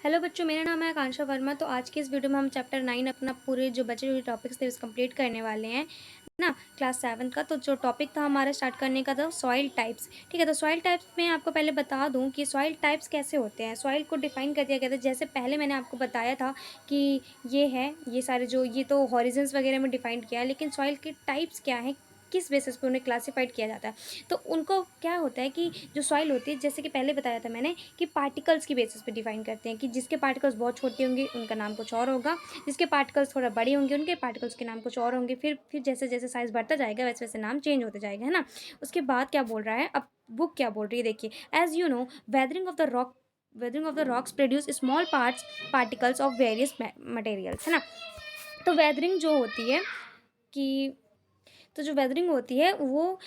Hello बच्चों, मेरा नाम है आकांक्षा वर्मा। तो आज की इस वीडियो में हम चैप्टर 9 अपना पूरे जो बचे हुए टॉपिक्स थे उस कंप्लीट करने वाले हैं ना, क्लास 7 का। तो जो टॉपिक था हमारा स्टार्ट करने का था सॉइल टाइप्स। ठीक है, तो सॉइल टाइप्स में आपको पहले बता दूं कि सॉइल टाइप्स कैसे होते हैं। सॉइल को डिफाइन कर दिया गया था, जैसे पहले मैंने आपको बताया था कि ये है, ये सारे जो ये तो हॉरिजन्स वगैरह में डिफाइन किया है, लेकिन सॉइल के टाइप्स क्या हैं, किस बेसिस पे उन्हें क्लासिफाइड किया जाता है। तो उनको क्या होता है कि जो सॉइल होती है, जैसे कि पहले बताया था मैंने कि पार्टिकल्स की बेसिस पे डिफाइन करते हैं कि जिसके पार्टिकल्स बहुत छोटे होंगे उनका नाम कुछ और होगा, जिसके पार्टिकल्स थोड़ा बड़े होंगे उनके पार्टिकल्स के नाम कुछ और होंगे। फिर जैसे जैसे साइज़ बढ़ता जाएगा वैसे वैसे नाम चेंज होते जाएगा, है ना। उसके बाद क्या बोल रहा है, अब बुक क्या बोल रही है देखिए। As you know, weathering of the rocks produce small particles of various materials, है ना। तो वेदरिंग जो होती है कि तो जो वेदरिंग होती है वो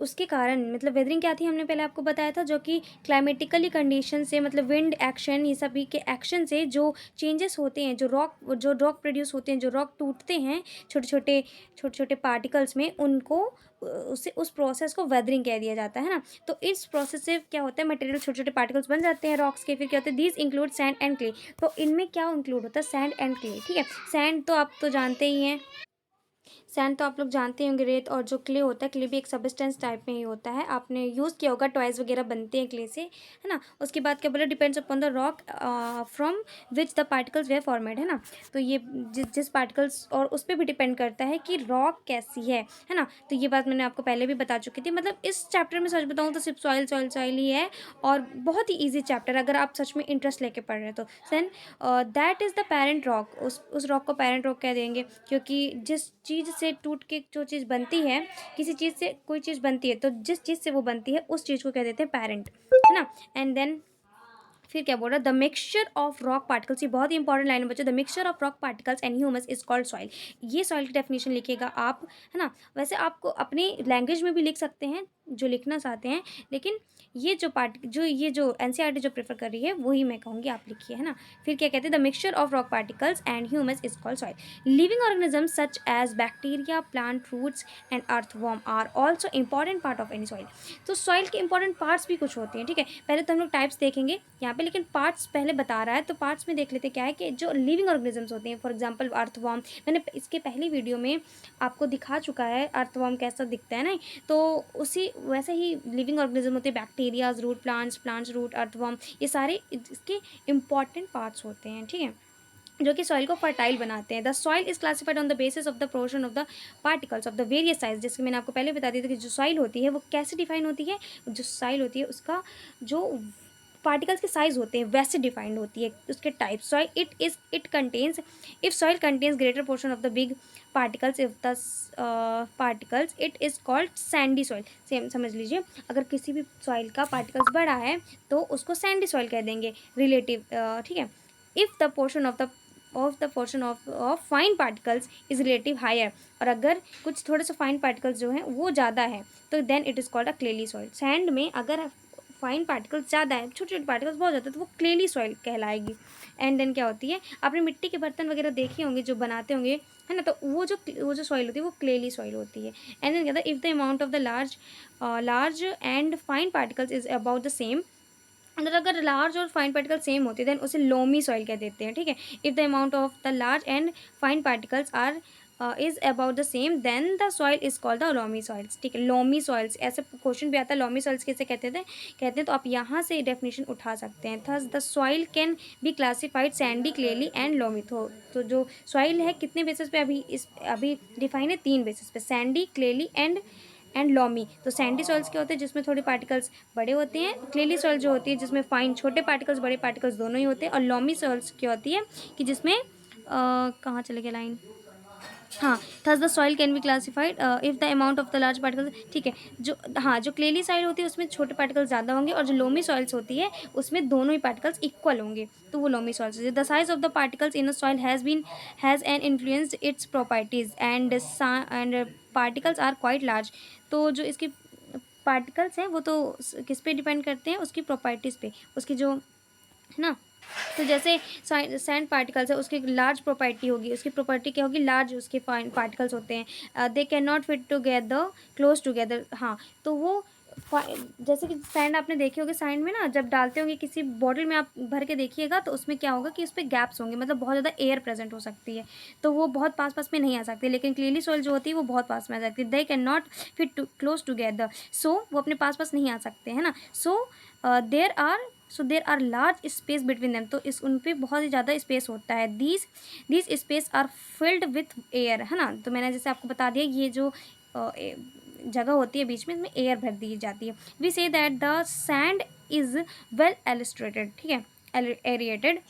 उसके कारण, मतलब वेदरिंग क्या थी हमने पहले आपको बताया था, जो कि क्लाइमेटिकली कंडीशन से, मतलब विंड एक्शन, ये सभी के एक्शन से जो चेंजेस होते हैं, जो रॉक प्रोड्यूस होते हैं, जो रॉक टूटते हैं छोटे छोटे पार्टिकल्स में, उनको उस प्रोसेस को वेदरिंग कह दिया जाता है ना। तो इस प्रोसेस से क्या होता है, मटेरियल छोटे छोटे पार्टिकल्स बन जाते हैं रॉक्स के। फिर क्या होता है, these include sand and clay. तो इनमें क्या इंक्लूड होता है, सैंड एंड क्ले। ठीक है, सैंड तो आप तो जानते ही हैं, सैंड तो आप लोग जानते होंगे, रेत। और जो क्ले होता है, क्ले भी एक सब्सटेंस टाइप में ही होता है, आपने यूज़ किया होगा, टॉयज़ वगैरह बनते हैं क्ले से, है ना। उसके बाद क्या बोला, depends upon the rock from which the particles way formed, है ना। तो ये जिस पार्टिकल्स, और उस पर भी डिपेंड करता है कि रॉक कैसी है ना। तो ये बात मैंने आपको पहले भी बता चुकी थी। मतलब इस चैप्टर में सच बताऊँ तो सिर्फ सॉइल सॉइल सॉइल ही है, और बहुत ही ईजी चैप्टर अगर आप सच में इंटरेस्ट लेके पढ़ रहे हैं तो। Then that is the parent rock. उस रॉक को पेरेंट रॉक कह देंगे, क्योंकि जिस चीज़ से टूट के जो चीज़ बनती है, किसी चीज़ से कोई चीज़ बनती है, तो जिस चीज़ से वो बनती है उस चीज़ को कह देते हैं पेरेंट, है ना। एंड देन फिर क्या बोल रहा है, the mixture of rock particles. ये बहुत ही इंपॉर्टेंट लाइन है बच्चों, the mixture of rock particles and humus is called soil. ये सॉइल की डेफिनेशन लिखिएगा आप, है ना। वैसे आपको अपनी लैंग्वेज में भी लिख सकते हैं जो लिखना चाहते हैं, लेकिन ये जो एनसीईआरटी जो प्रेफर कर रही है वही मैं कहूँगी आप लिखिए, है ना। फिर क्या कहते हैं, the mixture of rock particles and humus is called soil. Living organisms such as bacteria, plant, roots and earthworm are also important part of any soil. तो सॉइल के इंपॉर्टेंट पार्ट्स भी कुछ होते हैं, ठीक है। पहले तो हम लोग टाइप्स देखेंगे यहाँ पे, लेकिन पार्ट्स पहले बता रहा है, तो पार्ट्स में देख लेते क्या है कि जो लिविंग ऑर्गेनिजम्स होते हैं, फॉर एग्जांपल अर्थवॉर्म, मैंने इसके पहली वीडियो में आपको दिखा चुका है अर्थवॉर्म कैसा दिखता है ना। तो उसी वैसे ही लिविंग ऑर्गेनिज्म होते हैं, bacterias, root plants root, earthworm, ये सारे इसके इंपॉर्टेंट पार्ट्स होते हैं, ठीक है, जो कि सॉइल को फर्टाइल बनाते हैं। The soil is classified on the basis of the portion of the particles of the various size. जैसे मैंने आपको पहले बता दिया था कि जो सॉइल होती है वो कैसे डिफाइन होती है, जो सॉइल होती है उसका जो पार्टिकल्स के साइज होते हैं वैसे डिफाइंड होती है उसके type. Soil it contains, if soil contains greater portion of the big particles, if the particles, it is called Sandy soil. Same समझ लीजिए, अगर किसी भी सॉइल का पार्टिकल्स बड़ा है तो उसको सैंडी सॉइल कह देंगे रिलेटिव, ठीक है। If the portion of fine particles is relative higher, और अगर कुछ थोड़े से फाइन पार्टिकल्स जो हैं वो ज़्यादा है तो then it is called a clayey soil. Sand में अगर फाइन पार्टिकल्स ज़्यादा है, छोटे छोटे पार्टिकल्स बहुत ज़्यादा है, तो वो क्लेली सॉइल कहलाएगी। एंड देन क्या होती है, आपने मिट्टी के बर्तन वगैरह देखे होंगे जो बनाते होंगे, है ना, तो वो जो सॉइल होती है वो क्लेली सॉइल होती है। एंड देन कहता है, if the amount of the large and fine particles is about the same, अगर लार्ज और फाइन पार्टिकल सेम होते हैं देन उसे लोमी सॉइल कह देते हैं, ठीक है। If the amount of the large and fine particles are is about the same then the soil is called the loamy soils, ठीक है। लोमी सॉइल्स, ऐसे क्वेश्चन भी आता है लोमी सॉइल्स कैसे कहते हैं, तो आप यहाँ से डेफिनेशन उठा सकते हैं। Thus the soil can be classified sandy, clayey and loamy. तो जो सॉइल है कितने बेसिस पे अभी डिफाइन है, 3 बेसिस पे, सैंडी, क्लेली एंड लॉमी। तो सैंडी सॉइल्स क्या होते हैं, जिसमें थोड़े पार्टिकल्स बड़े होते हैं, क्लेली सॉइल जो होती है जिसमें फाइन छोटे पार्टिकल्स बड़े पार्टिकल्स दोनों ही होते हैं, और लॉमी सॉइल्स क्या होती है कि जिसमें कहाँ चले गए लाइन, हाँ, thus the soil can be classified if the amount of the large particles, ठीक है। जो क्लेली सॉइल होती है उसमें छोटे पार्टिकल्स ज़्यादा होंगे, और जो लोमी सॉइल्स होती है उसमें दोनों ही पार्टिकल्स इक्वल होंगे, तो वो लोमी सॉइल्स होती है। The size of the particles in a soil has an influenced its properties and particles are quite large. तो जो इसके पार्टिकल्स हैं वो तो किस पे डिपेंड करते हैं, उसकी प्रॉपर्टीज़ पे, उसकी जो, है ना। तो जैसे सैंड पार्टिकल्स है, उसकी लार्ज प्रॉपर्टी होगी, उसकी प्रॉपर्टी क्या होगी, लार्ज उसके फाइन पार्टिकल्स होते हैं। दे can not fit together close together, हाँ, तो वो जैसे कि सैंड आपने देखे होंगे, सैंड में ना जब डालते होंगे किसी बॉटल में, आप भर के देखिएगा तो उसमें क्या होगा कि उस पर गैप्स होंगे, मतलब बहुत ज़्यादा एयर प्रेजेंट हो सकती है, तो वो बहुत पास पास में नहीं आ सकती। लेकिन क्लेली सॉइल जो होती है वो बहुत पास में आ सकती है, they can not fit close together, so वो अपने पास पास नहीं आ सकते, है ना। There are large space between them, तो इस उन पर बहुत ही ज़्यादा स्पेस होता है। These space are filled with air, है ना। तो मैंने जैसे आपको बता दिया, ये जो जगह होती है बीच में, इसमें एयर भर दी जाती है। We say that the sand is well एलिस्ट्रेटेड, ठीक है, एरिएटेड,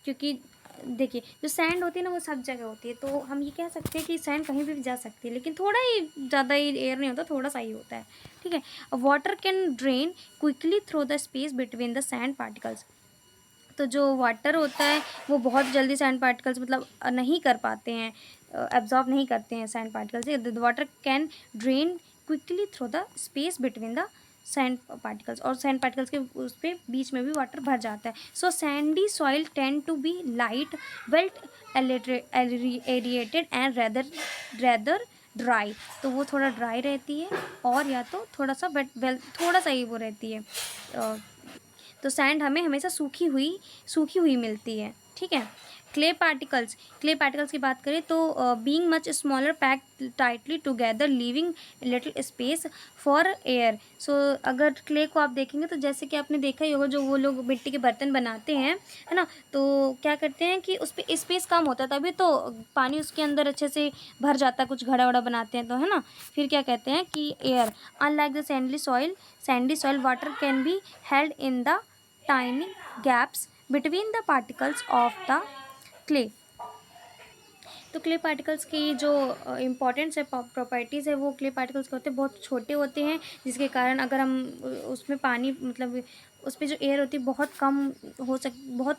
क्योंकि देखिए जो सैंड होती है ना वो सब जगह होती है, तो हम ये कह सकते हैं कि सैंड कहीं भी जा सकती है, लेकिन थोड़ा ही ज़्यादा ही एयर नहीं होता, थोड़ा सा ही होता है, ठीक है। Water can drain quickly through the space between the sand particles, तो जो वाटर होता है वो बहुत जल्दी सैंड पार्टिकल्स मतलब नहीं कर पाते हैं, एब्जॉर्ब नहीं करते हैं sand particles. The water can drain quickly through the space between the sand particles, और सैंड पार्टिकल्स के उस पर बीच में भी वाटर भर जाता है। So sandy soil tend to be light, well aerated and rather dry, तो वो थोड़ा ड्राई रहती है और या तो थोड़ा सा वेल थोड़ा सा ही वो रहती है। तो सैंड हमें हमेशा सूखी हुई मिलती है, ठीक है। क्ले पार्टिकल्स की बात करें तो being much smaller pack tightly together leaving little space for air. सो अगर क्ले को आप देखेंगे तो जैसे कि आपने देखा ही होगा, जो वो लोग मिट्टी के बर्तन बनाते हैं, है ना, तो क्या करते हैं कि उस पर स्पेस कम होता है, तभी तो पानी उसके अंदर अच्छे से भर जाता है, कुछ घड़ा वड़ा बनाते हैं तो, है ना। फिर क्या कहते हैं कि air, unlike the Sandy soil water can be held in the tiny gaps between the particles of the clay। तो क्ले पार्टिकल्स की जो इम्पॉर्टेंस है, प्रॉपर्टीज़ है, वो क्ले पार्टिकल्स के होते हैं बहुत छोटे होते हैं, जिसके कारण अगर हम उसमें पानी मतलब उस पर जो एयर होती है बहुत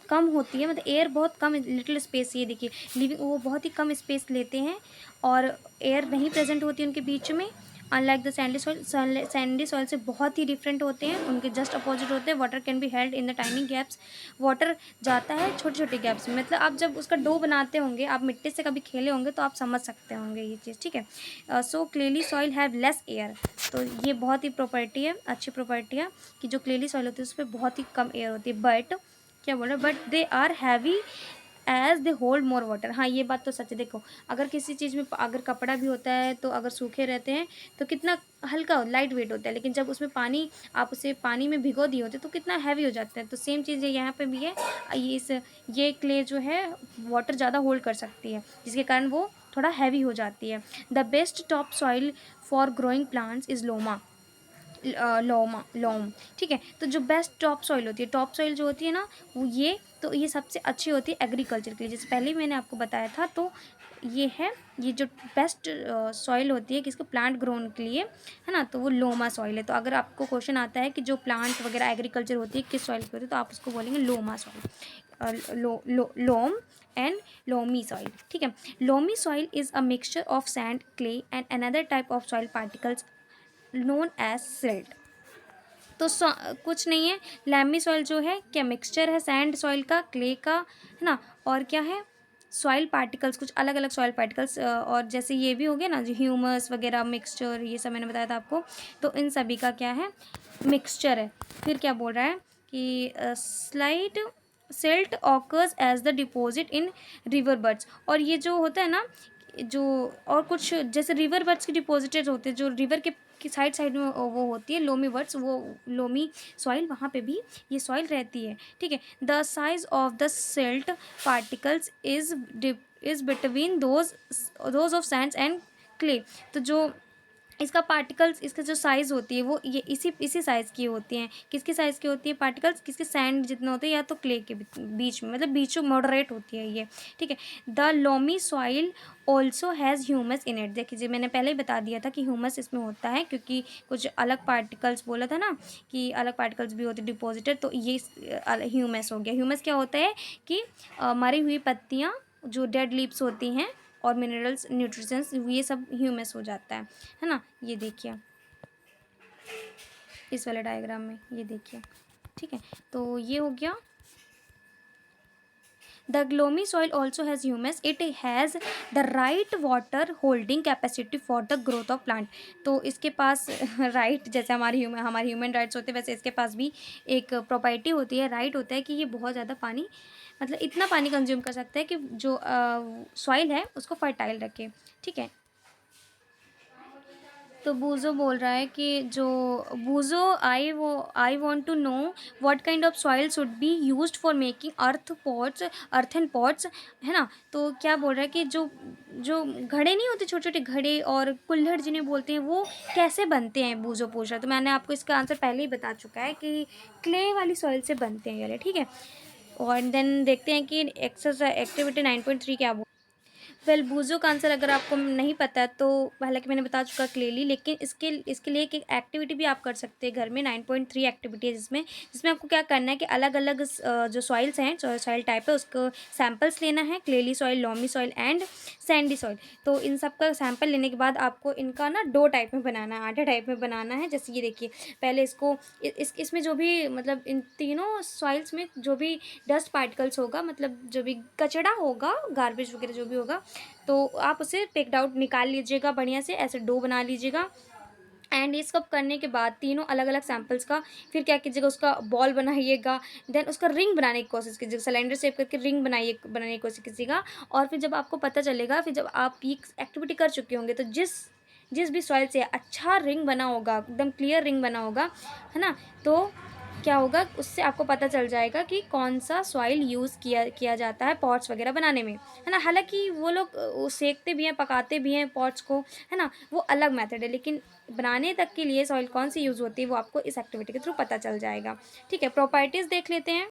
कम होती है, मतलब एयर बहुत कम, लिटिल स्पेस, ये देखिए लिविंग वो बहुत ही कम स्पेस लेते हैं और एयर नहीं प्रेजेंट होती उनके बीच में। अनलाइक द सैंडी सॉइल से बहुत ही डिफरेंट होते हैं, उनके जस्ट अपोजिट होते हैं। Water can be held in the tiny gaps, water जाता है छोटे छोटे गैप्स में, मतलब आप जब उसका डो बनाते होंगे, आप मिट्टी से कभी खेले होंगे तो आप समझ सकते होंगे ये चीज़, ठीक है। सो क्लेली सॉइल हैव लेस एयर, तो ये बहुत ही प्रॉपर्टी है, अच्छी प्रॉपर्टी है कि जो क्लेली सॉइल होती है उस पर बहुत ही कम एयर होती है, बट क्या बोल रहे हैं, but they are heavy as they hold more water. हाँ, ये बात तो सच है। देखो अगर किसी चीज़ में अगर कपड़ा भी होता है तो अगर सूखे रहते हैं तो कितना हल्का लाइट वेट होता है, लेकिन जब उसमें पानी आप उसे पानी में भिगो दिए होते तो कितना हैवी हो जाता है। तो सेम चीज़ है यहाँ पे भी है, ये क्ले जो है वाटर ज़्यादा होल्ड कर सकती है, जिसके कारण वो थोड़ा हैवी हो जाती है। The best topsoil for growing plants is loam, ठीक है। तो जो बेस्ट टॉप सॉइल होती है, टॉप सॉइल जो होती है ना, ये सबसे अच्छी होती है एग्रीकल्चर के लिए, जैसे पहले ही मैंने आपको बताया था। तो ये जो बेस्ट सॉइल होती है किसको, प्लांट ग्रोन के लिए, है ना, तो वो लोमा सॉइल है। तो अगर आपको क्वेश्चन आता है कि जो प्लांट वगैरह एग्रीकल्चर होती है किस सॉइल की होती है, तो आप उसको बोलेंगे loamy soil, loam and loamy soil, ठीक है। Loamy soil is a mixture of sand, clay and another type of soil particles known as silt. तो कुछ नहीं है, लैमी सॉइल जो है क्या मिक्सचर है सैंड सॉइल का, क्ले का, है ना, और क्या है सॉइल पार्टिकल्स, कुछ अलग अलग सॉइल पार्टिकल्स, और जैसे ये भी हो गया ना जो ह्यूमस वगैरह मिक्सचर, ये सब मैंने बताया था आपको, तो इन सभी का क्या है, मिक्सचर है। फिर क्या बोल रहा है कि slide silt occurs as the deposit in river birds, और ये जो होता है ना, जो और कुछ जैसे रिवर बर्ड्स के डिपॉजिटेड होते हैं, जो रिवर के साइड साइड में वो होती है लोमी बर्ड्स, वो लोमी सॉइल, वहाँ पे भी ये सॉइल रहती है, ठीक है। The size of the silt particles is between those of Sands and clay, तो जो इसका पार्टिकल्स, इसका जो साइज़ होती है वो ये इसी साइज़ की होती हैं। किसकी साइज़ की होती है पार्टिकल्स, किसके सैंड जितने होते हैं या तो क्ले के बीच में, मतलब बीचों मॉडरेट होती है ये, ठीक है। The loamy soil also has humus in it, देखिए मैंने पहले ही बता दिया था कि ह्यूमस इसमें होता है, क्योंकि कुछ अलग पार्टिकल्स बोला था ना कि अलग पार्टिकल्स भी होते डिपॉजिटेड, तो ये ह्यूमस हो गया। ह्यूमस क्या होता है कि मरी हुई पत्तियाँ, जो डेड लीव्स होती हैं, और मिनरल्स, न्यूट्रिशंस, ये सब ह्यूमस हो जाता है ना। ये देखिए इस वाले डायग्राम में ये देखिए, ठीक है। तो ये हो गया the loamy soil also has humus, it has the right water holding capacity for the growth of plant. तो इसके पास राइट जैसे हमारे ह्यूमन राइट्स होते हैं, वैसे इसके पास भी एक प्रॉपर्टी होती है, राइट होता है कि ये बहुत ज़्यादा पानी, मतलब इतना पानी कंज्यूम कर सकता है कि जो सॉइल है उसको फर्टाइल रखे। ठीक है, तो बूजो बोल रहा है कि जो बूजो I want to know what kind of soil should be used for making earthen pots, है ना। तो क्या बोल रहा है कि जो जो घड़े नहीं होते, छोटे छोटे घड़े और कुल्हड़ जिन्हें बोलते हैं, वो कैसे बनते हैं, बूजो पूछ रहा है। तो मैंने आपको इसका आंसर पहले ही बता चुका है कि क्ले वाली सॉइल से बनते हैं ये वाले, ठीक है। और देन देखते हैं कि एक्सरसाइज एक्टिविटी 9.3 क्या वेल बूजो का आंसर अगर आपको नहीं पता है तो हालांकि मैंने बता चुका क्लियरली, लेकिन इसके लिए एक एक्टिविटी भी आप कर सकते हैं घर में। 9.3 एक्टिविटी है जिसमें जिसमें आपको क्या करना है कि अलग अलग जो सॉइल्स हैं, जो सॉइल टाइप है, उसको सैम्पल्स लेना है, clayey soil, loamy soil and sandy soil. तो इन सब का सैम्पल लेने के बाद आपको इनका ना डो टाइप में बनाना है, आटा टाइप में बनाना है। जैसे ये देखिए, पहले इसको इसमें जो भी मतलब इन तीनों सॉइल्स में जो भी डस्ट पार्टिकल्स होगा, मतलब जो भी कचड़ा होगा, गार्बेज वगैरह जो भी होगा, तो आप उसे पिक्ड आउट निकाल लीजिएगा, बढ़िया से ऐसे डो बना लीजिएगा। एंड ये सब करने के बाद तीनों अलग अलग सैम्पल्स का फिर क्या कीजिएगा, उसका बॉल बनाइएगा, देन उसका रिंग बनाने की कोशिश कीजिएगा, सिलेंडर शेप करके रिंग बनाने की कोशिश कीजिएगा। और फिर जब आपको पता चलेगा, फिर जब आप ये एक्टिविटी कर चुके होंगे, तो जिस जिस भी सॉइल से अच्छा रिंग बना होगा, एकदम क्लियर रिंग बना होगा, है ना, तो क्या होगा, उससे आपको पता चल जाएगा कि कौन सा सॉइल यूज़ किया जाता है पॉट्स वगैरह बनाने में, है ना। हालांकि वो लोग सेकते भी हैं, पकाते भी हैं पॉट्स को, है ना, वो अलग मेथड है, लेकिन बनाने तक के लिए सॉइल कौन सी यूज़ होती है वो आपको इस एक्टिविटी के थ्रू पता चल जाएगा। ठीक है, प्रॉपर्टीज़ देख लेते हैं।